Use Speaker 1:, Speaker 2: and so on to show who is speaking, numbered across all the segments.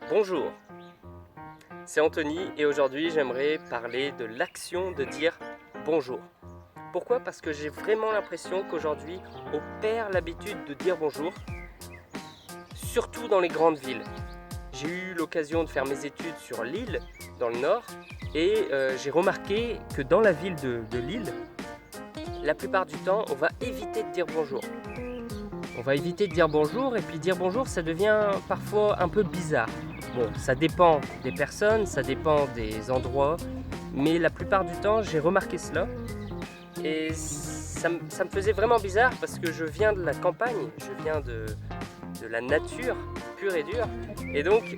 Speaker 1: Bonjour, c'est Anthony et aujourd'hui j'aimerais parler de l'action de dire bonjour. Pourquoi? Parce que j'ai vraiment l'impression qu'aujourd'hui on perd l'habitude de dire bonjour, surtout dans les grandes villes. J'ai eu l'occasion de faire mes études sur Lille, dans le nord, et j'ai remarqué que dans la ville de Lille, la plupart du temps on va éviter de dire bonjour. On va éviter de dire bonjour et puis dire bonjour ça devient parfois un peu bizarre. Bon, ça dépend des personnes, ça dépend des endroits, mais la plupart du temps j'ai remarqué cela et ça me faisait vraiment bizarre parce que je viens de la campagne, je viens de la nature pure et dure et donc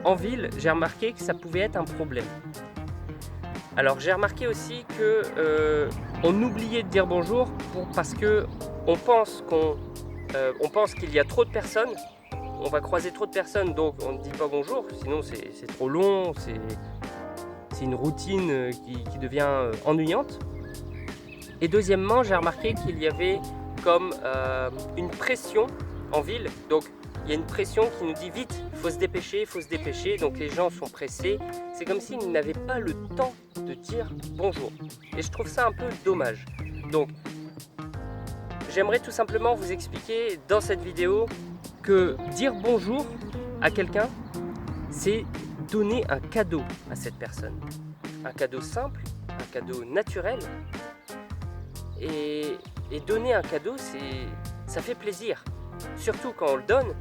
Speaker 1: en ville j'ai remarqué que ça pouvait être un problème. Alors j'ai remarqué aussi que on oubliait de dire bonjour parce que on pense qu'il y a trop de personnes, on va croiser trop de personnes, donc on ne dit pas bonjour, sinon c'est trop long, c'est une routine qui devient ennuyante. Et deuxièmement, j'ai remarqué qu'il y avait comme une pression en ville, donc il y a une pression qui nous dit vite, il faut se dépêcher, donc les gens sont pressés. C'est comme s'ils n'avaient pas le temps de dire bonjour. Et je trouve ça un peu dommage. Donc, j'aimerais tout simplement vous expliquer dans cette vidéo que dire bonjour à quelqu'un, c'est donner un cadeau à cette personne. Un cadeau simple, un cadeau naturel. Et donner un cadeau, ça fait plaisir. Surtout quand on le donne,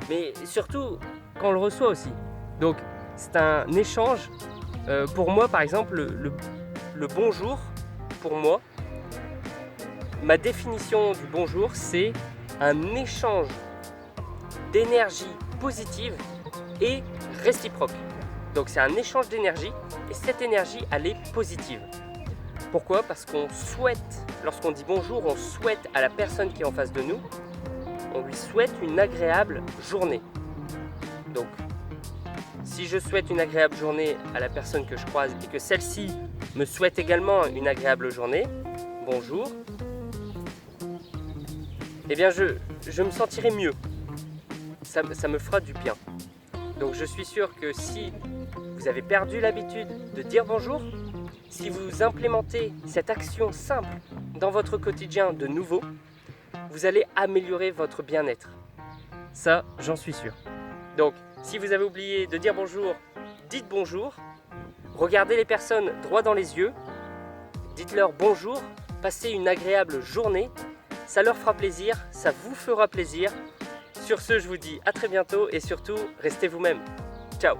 Speaker 1: mais surtout quand on le reçoit aussi. Donc c'est un échange. Pour moi par exemple, le bonjour, pour moi, ma définition du bonjour, c'est un échange d'énergie positive et réciproque. Donc c'est un échange d'énergie et cette énergie, elle est positive. Pourquoi? Parce qu'on souhaite, lorsqu'on dit bonjour, on souhaite à la personne qui est en face de nous, on lui souhaite une agréable journée. Donc, si je souhaite une agréable journée à la personne que je croise et que celle-ci me souhaite également une agréable journée, bonjour, eh bien je me sentirai mieux. Ça me fera du bien. Donc je suis sûr que si vous avez perdu l'habitude de dire bonjour, si vous implémentez cette action simple dans votre quotidien de nouveau, vous allez améliorer votre bien-être. Ça, j'en suis sûr. Donc, si vous avez oublié de dire bonjour, dites bonjour. Regardez les personnes droit dans les yeux. Dites-leur bonjour. Passez une agréable journée. Ça leur fera plaisir, ça vous fera plaisir. Sur ce, je vous dis à très bientôt et surtout, restez vous-même. Ciao!